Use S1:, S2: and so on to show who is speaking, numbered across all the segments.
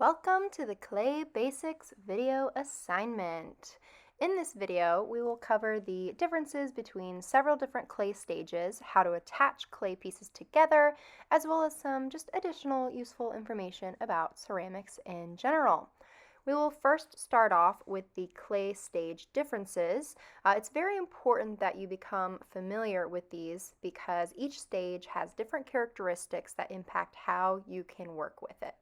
S1: Welcome to the Clay Basics video assignment. In this video, we will cover the differences between several different clay stages, how to attach clay pieces together, as well as some just additional useful information about ceramics in general. We will first start off with the clay stage differences. It's very important that you become familiar with these because each stage has different characteristics that impact how you can work with it.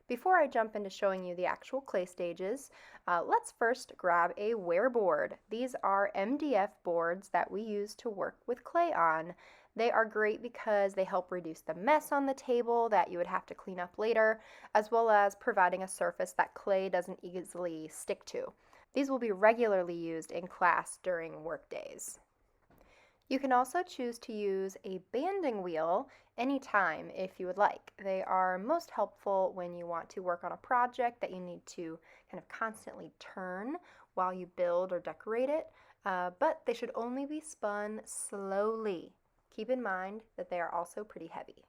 S1: Before I jump into showing you the actual clay stages, let's first grab a wear board. These are MDF boards that we use to work with clay on. They are great because they help reduce the mess on the table that you would have to clean up later, as well as providing a surface that clay doesn't easily stick to. These will be regularly used in class during work days. You can also choose to use a banding wheel anytime if you would like. They are most helpful when you want to work on a project that you need to kind of constantly turn while you build or decorate it, but they should only be spun slowly. Keep in mind that they are also pretty heavy.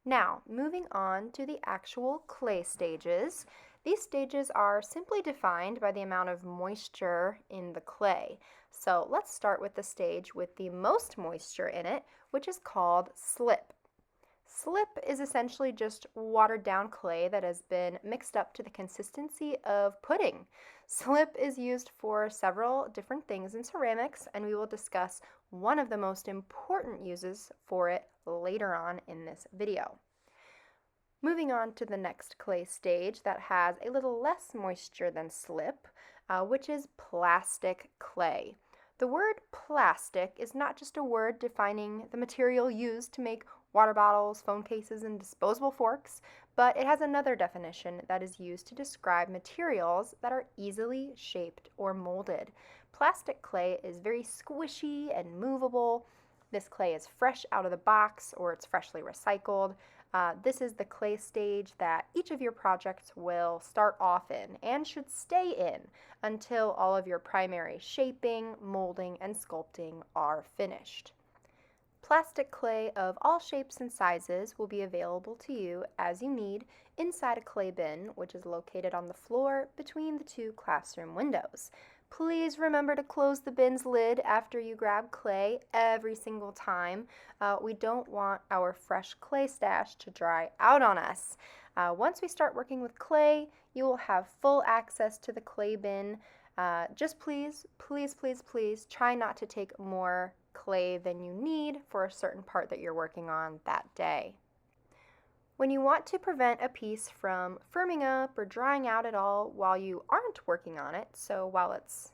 S1: Now, moving on to the actual clay stages. These stages are simply defined by the amount of moisture in the clay. So let's start with the stage with the most moisture in it, which is called slip. Slip is essentially just watered down clay that has been mixed up to the consistency of pudding. Slip is used for several different things in ceramics, and we will discuss one of the most important uses for it later on in this video. Moving on to the next clay stage that has a little less moisture than slip, which is plastic clay. The word plastic is not just a word defining the material used to make water bottles, phone cases, and disposable forks, but it has another definition that is used to describe materials that are easily shaped or molded. Plastic clay is very squishy and movable. This clay is fresh out of the box or it's freshly recycled. This is the clay stage that each of your projects will start off in and should stay in until all of your primary shaping, molding, and sculpting are finished. Plastic clay of all shapes and sizes will be available to you as you need inside a clay bin, which is located on the floor between the two classroom windows. Please remember to close the bin's lid after you grab clay every single time. We don't want our fresh clay stash to dry out on us. Once we start working with clay, you will have full access to the clay bin. Just please, please, please, please try not to take more clay than you need for a certain part that you're working on that day. When you want to prevent a piece from firming up or drying out at all while you aren't working on it, so while it's,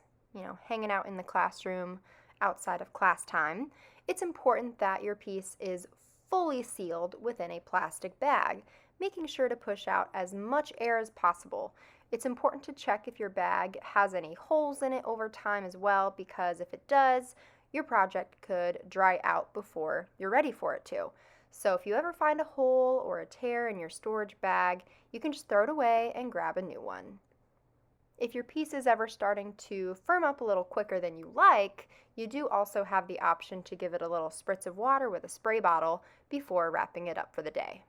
S1: hanging out in the classroom outside of class time, it's important that your piece is fully sealed within a plastic bag, making sure to push out as much air as possible. It's important to check if your bag has any holes in it over time as well, because if it does, your project could dry out before you're ready for it to. So if you ever find a hole or a tear in your storage bag, you can just throw it away and grab a new one. If your piece is ever starting to firm up a little quicker than you like, you do also have the option to give it a little spritz of water with a spray bottle before wrapping it up for the day.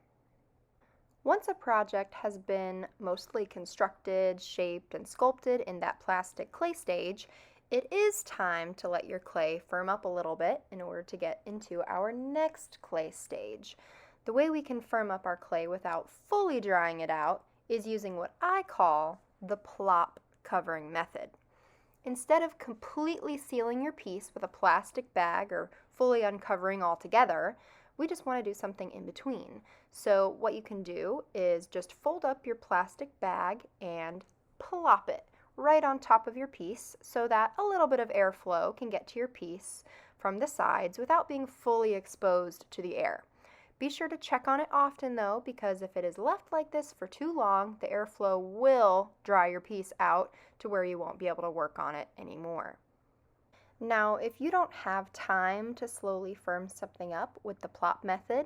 S1: Once a project has been mostly constructed, shaped, and sculpted in that plastic clay stage, it is time to let your clay firm up a little bit in order to get into our next clay stage. The way we can firm up our clay without fully drying it out is using what I call the plop covering method. Instead of completely sealing your piece with a plastic bag or fully uncovering altogether, we just want to do something in between. So what you can do is just fold up your plastic bag and plop it right on top of your piece so that a little bit of airflow can get to your piece from the sides without being fully exposed to the air. Be sure to check on it often though, because if it is left like this for too long, the airflow will dry your piece out to where you won't be able to work on it anymore. Now, if you don't have time to slowly firm something up with the plop method,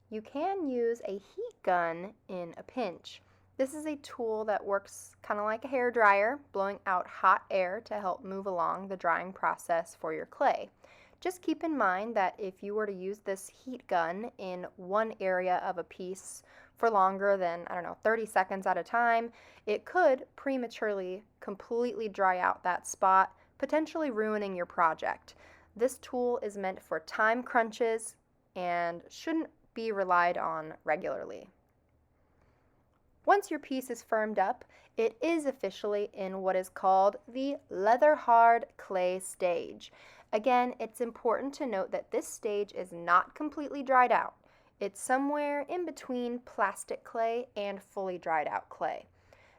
S1: you can use a heat gun in a pinch. This is a tool that works kind of like a hair dryer, blowing out hot air to help move along the drying process for your clay. Just keep in mind that if you were to use this heat gun in one area of a piece for longer than, 30 seconds at a time, it could prematurely completely dry out that spot, potentially ruining your project. This tool is meant for time crunches and shouldn't be relied on regularly. Once your piece is firmed up, it is officially in what is called the leather hard clay stage. Again, it's important to note that this stage is not completely dried out. It's somewhere in between plastic clay and fully dried out clay.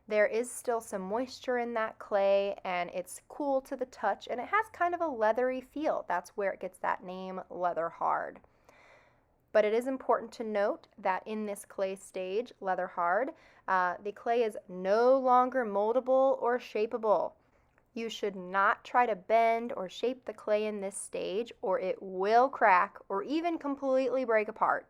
S1: There is still some moisture in that clay, and it's cool to the touch, and it has kind of a leathery feel. That's where it gets that name, leather hard. But it is important to note that in this clay stage, leather hard, the clay is no longer moldable or shapeable. You should not try to bend or shape the clay in this stage, or it will crack or even completely break apart.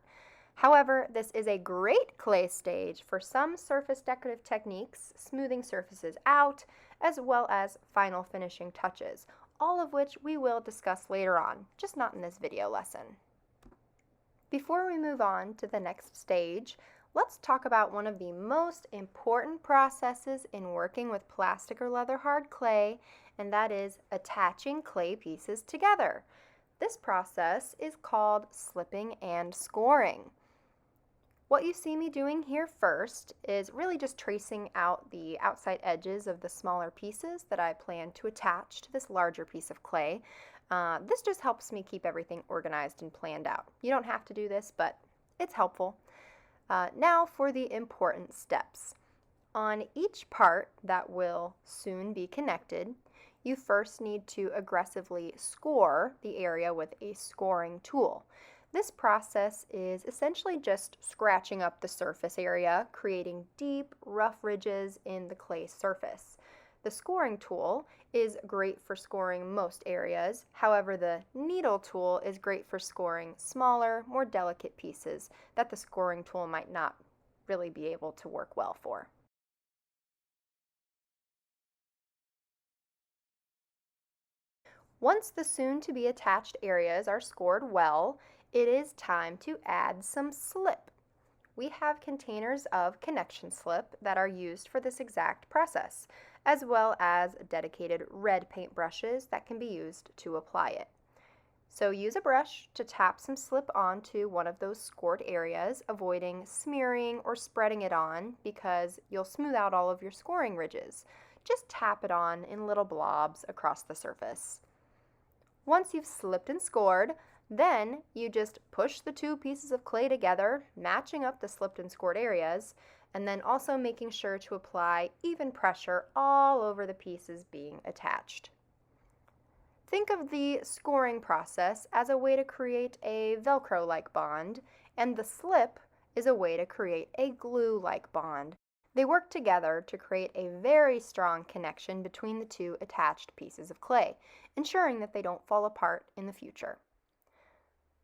S1: However, this is a great clay stage for some surface decorative techniques, smoothing surfaces out, as well as final finishing touches, all of which we will discuss later on, just not in this video lesson. Before we move on to the next stage, let's talk about one of the most important processes in working with plastic or leather hard clay, and that is attaching clay pieces together. This process is called slipping and scoring. What you see me doing here first is really just tracing out the outside edges of the smaller pieces that I plan to attach to this larger piece of clay. This just helps me keep everything organized and planned out. You don't have to do this, but it's helpful. Now for the important steps. On each part that will soon be connected, you first need to aggressively score the area with a scoring tool. This process is essentially just scratching up the surface area, creating deep, rough ridges in the clay surface. The scoring tool is great for scoring most areas. However, the needle tool is great for scoring smaller, more delicate pieces that the scoring tool might not really be able to work well for. Once the soon-to-be attached areas are scored well, it is time to add some slip. We have containers of connection slip that are used for this exact process, as well as dedicated red paint brushes that can be used to apply it. So use a brush to tap some slip onto one of those scored areas, avoiding smearing or spreading it on because you'll smooth out all of your scoring ridges. Just tap it on in little blobs across the surface. Once you've slipped and scored, then you just push the two pieces of clay together, matching up the slipped and scored areas, and then also making sure to apply even pressure all over the pieces being attached. Think of the scoring process as a way to create a Velcro-like bond, and the slip is a way to create a glue-like bond. They work together to create a very strong connection between the two attached pieces of clay, ensuring that they don't fall apart in the future.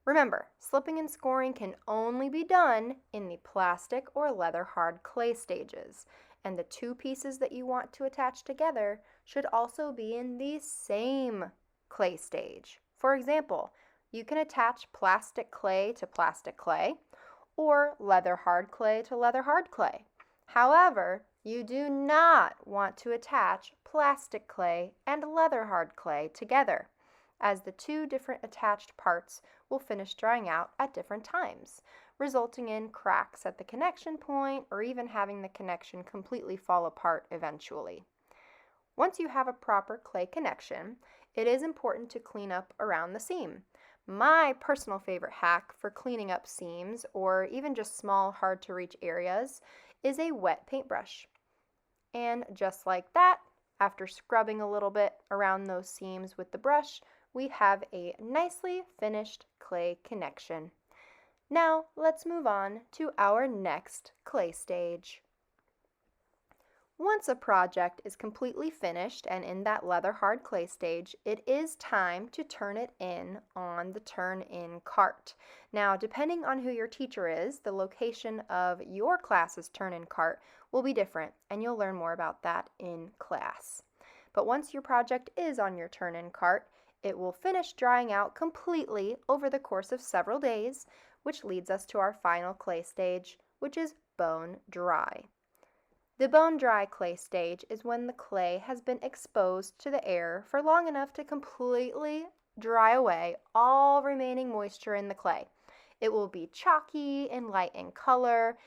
S1: Remember, slipping and scoring can only be done in the plastic or leather hard clay stages, and the two pieces that you want to attach together should also be in the same clay stage. For example, you can attach plastic clay to plastic clay or leather hard clay to leather hard clay. However, you do not want to attach plastic clay and leather hard clay together, as the two different attached parts will finish drying out at different times, resulting in cracks at the connection point or even having the connection completely fall apart eventually. Once you have a proper clay connection, it is important to clean up around the seam. My personal favorite hack for cleaning up seams or even just small, hard to reach areas is a wet paintbrush. And just like that, after scrubbing a little bit around those seams with the brush, we have a nicely finished clay connection. Now let's move on to our next clay stage. Once a project is completely finished and in that leather hard clay stage, it is time to turn it in on the turn-in cart. Now, depending on who your teacher is, the location of your class's turn-in cart will be different, and you'll learn more about that in class. But once your project is on your turn-in cart, it will finish drying out completely over the course of several days, which leads us to our final clay stage, which is bone dry. The bone dry clay stage is when the clay has been exposed to the air for long enough to completely dry away all remaining moisture in the clay. It will be chalky and light in color,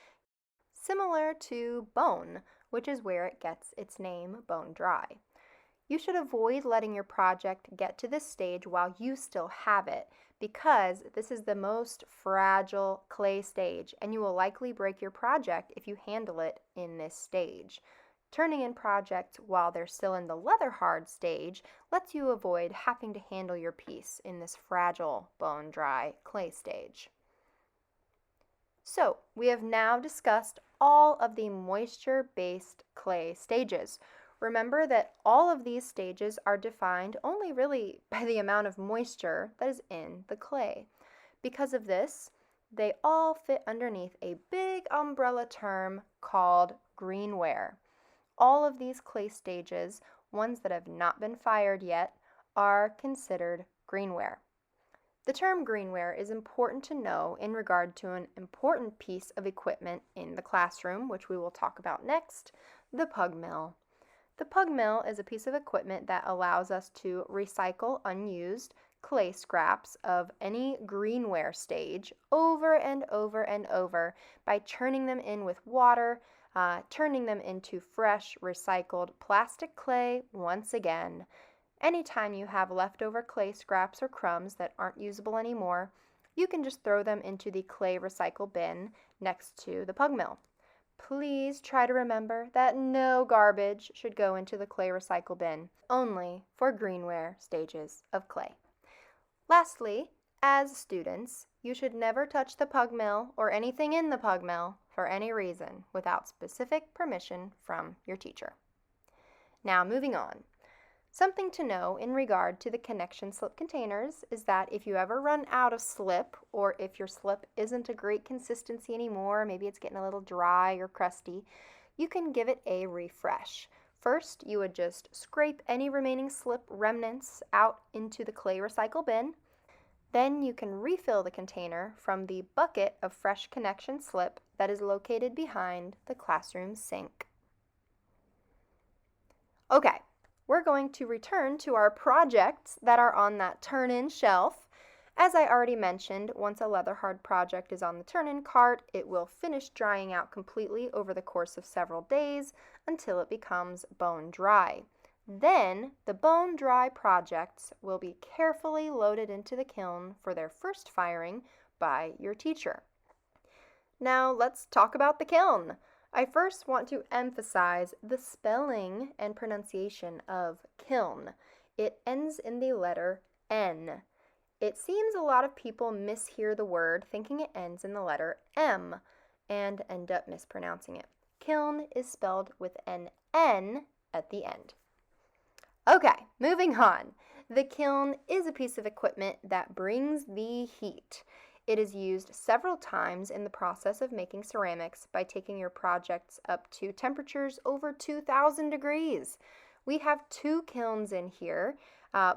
S1: similar to bone, which is where it gets its name, bone dry. You should avoid letting your project get to this stage while you still have it, because this is the most fragile clay stage and you will likely break your project if you handle it in this stage. Turning in projects while they're still in the leather hard stage lets you avoid having to handle your piece in this fragile bone dry clay stage. So, we have now discussed all of the moisture-based clay stages. Remember that all of these stages are defined only really by the amount of moisture that is in the clay. Because of this, they all fit underneath a big umbrella term called greenware. All of these clay stages, ones that have not been fired yet, are considered greenware. The term greenware is important to know in regard to an important piece of equipment in the classroom, which we will talk about next, the pug mill. The pug mill is a piece of equipment that allows us to recycle unused clay scraps of any greenware stage over and over and over by churning them in with water, turning them into fresh, recycled plastic clay once again. Anytime you have leftover clay scraps or crumbs that aren't usable anymore, you can just throw them into the clay recycle bin next to the pug mill. Please try to remember that no garbage should go into the clay recycle bin, only for greenware stages of clay. Lastly, as students, you should never touch the pug mill or anything in the pug mill for any reason without specific permission from your teacher. Now moving on. Something to know in regard to the connection slip containers is that if you ever run out of slip, or if your slip isn't a great consistency anymore, maybe it's getting a little dry or crusty, you can give it a refresh. First, you would just scrape any remaining slip remnants out into the clay recycle bin. Then you can refill the container from the bucket of fresh connection slip that is located behind the classroom sink. Okay. We're going to return to our projects that are on that turn-in shelf. As I already mentioned, once a leather hard project is on the turn-in cart, it will finish drying out completely over the course of several days until it becomes bone dry. Then, the bone dry projects will be carefully loaded into the kiln for their first firing by your teacher. Now, let's talk about the kiln. I first want to emphasize the spelling and pronunciation of kiln. It ends in the letter N. It seems a lot of people mishear the word thinking it ends in the letter M and end up mispronouncing it. Kiln is spelled with an N at the end. Okay, moving on. The kiln is a piece of equipment that brings the heat. It is used several times in the process of making ceramics by taking your projects up to temperatures over 2,000 degrees. We have two kilns in here,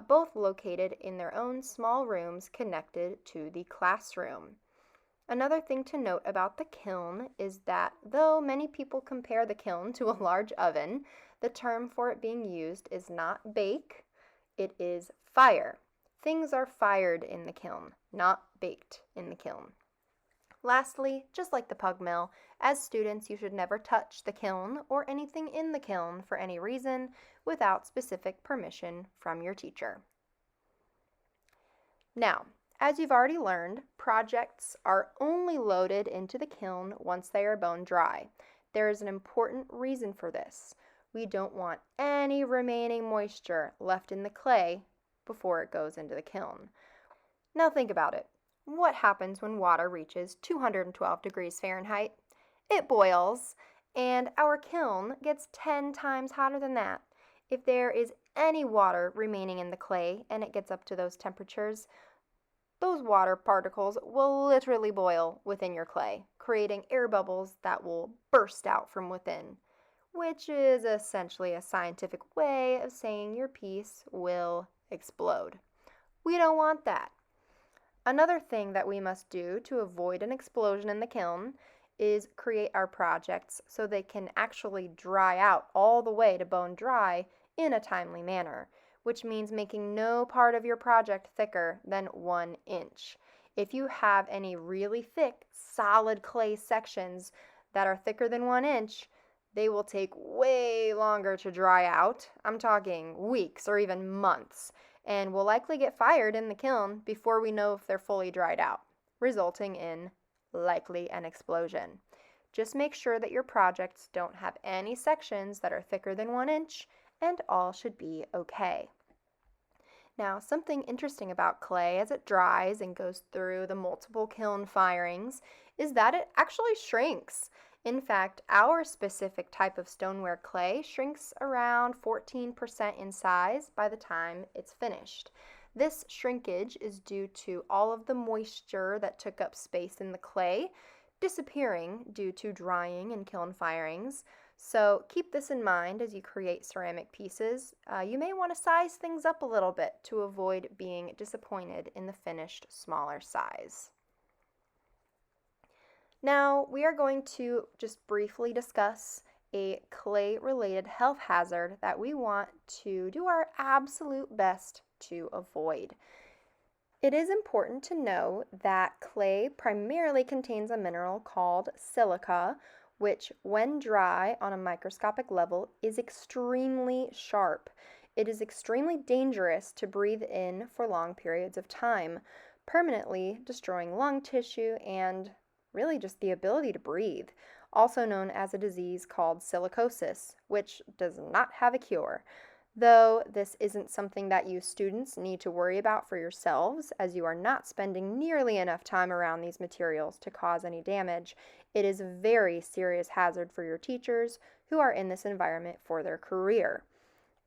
S1: both located in their own small rooms connected to the classroom. Another thing to note about the kiln is that though many people compare the kiln to a large oven, the term for it being used is not bake, it is fire. Things are fired in the kiln, not baked in the kiln. Lastly, just like the pug mill, as students you should never touch the kiln or anything in the kiln for any reason without specific permission from your teacher. Now, as you've already learned, projects are only loaded into the kiln once they are bone dry. There is an important reason for this. We don't want any remaining moisture left in the clay before it goes into the kiln. Now think about it. What happens when water reaches 212 degrees Fahrenheit? It boils, and our kiln gets 10 times hotter than that. If there is any water remaining in the clay and it gets up to those temperatures, those water particles will literally boil within your clay, creating air bubbles that will burst out from within, which is essentially a scientific way of saying your piece will explode. We don't want that. Another thing that we must do to avoid an explosion in the kiln is create our projects so they can actually dry out all the way to bone dry in a timely manner, which means making no part of your project thicker than 1 inch. If you have any really thick, solid clay sections that are thicker than 1 inch, they will take way longer to dry out. I'm talking weeks or even months, and will likely get fired in the kiln before we know if they're fully dried out, resulting in likely an explosion. Just make sure that your projects don't have any sections that are thicker than 1 inch, and all should be okay. Now, something interesting about clay as it dries and goes through the multiple kiln firings is that it actually shrinks. In fact, our specific type of stoneware clay shrinks around 14% in size by the time it's finished. This shrinkage is due to all of the moisture that took up space in the clay disappearing due to drying and kiln firings. So keep this in mind as you create ceramic pieces. You may want to size things up a little bit to avoid being disappointed in the finished smaller size. Now we are going to just briefly discuss a clay-related health hazard that we want to do our absolute best to avoid. It is important to know that clay primarily contains a mineral called silica, which, when dry on a microscopic level, is extremely sharp. It is extremely dangerous to breathe in for long periods of time, permanently destroying lung tissue and really just the ability to breathe, also known as a disease called silicosis, which does not have a cure. Though this isn't something that you students need to worry about for yourselves, as you are not spending nearly enough time around these materials to cause any damage, it is a very serious hazard for your teachers who are in this environment for their career.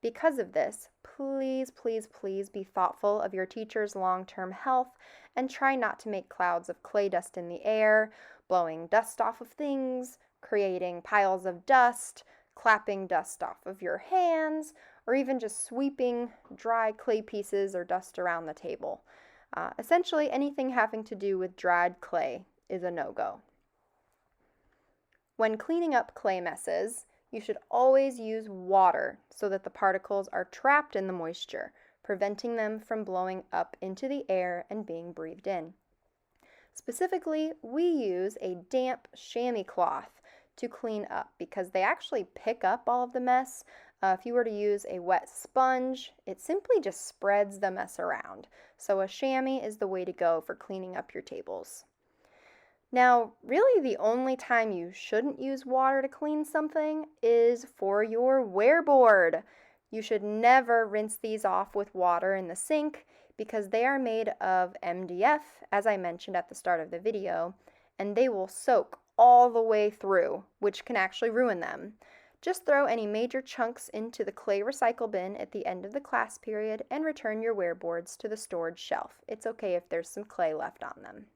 S1: Because of this, please, please, please be thoughtful of your teachers' long-term health and try not to make clouds of clay dust in the air, blowing dust off of things, creating piles of dust, clapping dust off of your hands, or even just sweeping dry clay pieces or dust around the table. Essentially, anything having to do with dried clay is a no-go. When cleaning up clay messes, you should always use water so that the particles are trapped in the moisture, preventing them from blowing up into the air and being breathed in. Specifically, we use a damp chamois cloth to clean up because they actually pick up all of the mess. If you were to use a wet sponge, it simply just spreads the mess around. So a chamois is the way to go for cleaning up your tables. Now, really the only time you shouldn't use water to clean something is for your wear board. You should never rinse these off with water in the sink because they are made of MDF, as I mentioned at the start of the video, and they will soak all the way through, which can actually ruin them. Just throw any major chunks into the clay recycle bin at the end of the class period and return your wear boards to the storage shelf. It's okay if there's some clay left on them.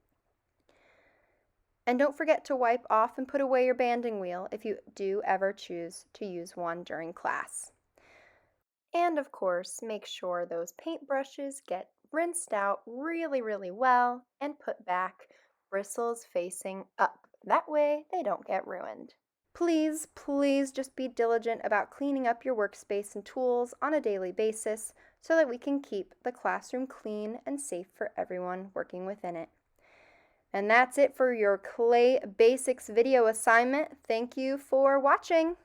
S1: And don't forget to wipe off and put away your banding wheel if you do ever choose to use one during class. And of course, make sure those paintbrushes get rinsed out really, really well and put back bristles facing up. That way they don't get ruined. Please, please just be diligent about cleaning up your workspace and tools on a daily basis so that we can keep the classroom clean and safe for everyone working within it. And that's it for your Clay Basics video assignment. Thank you for watching.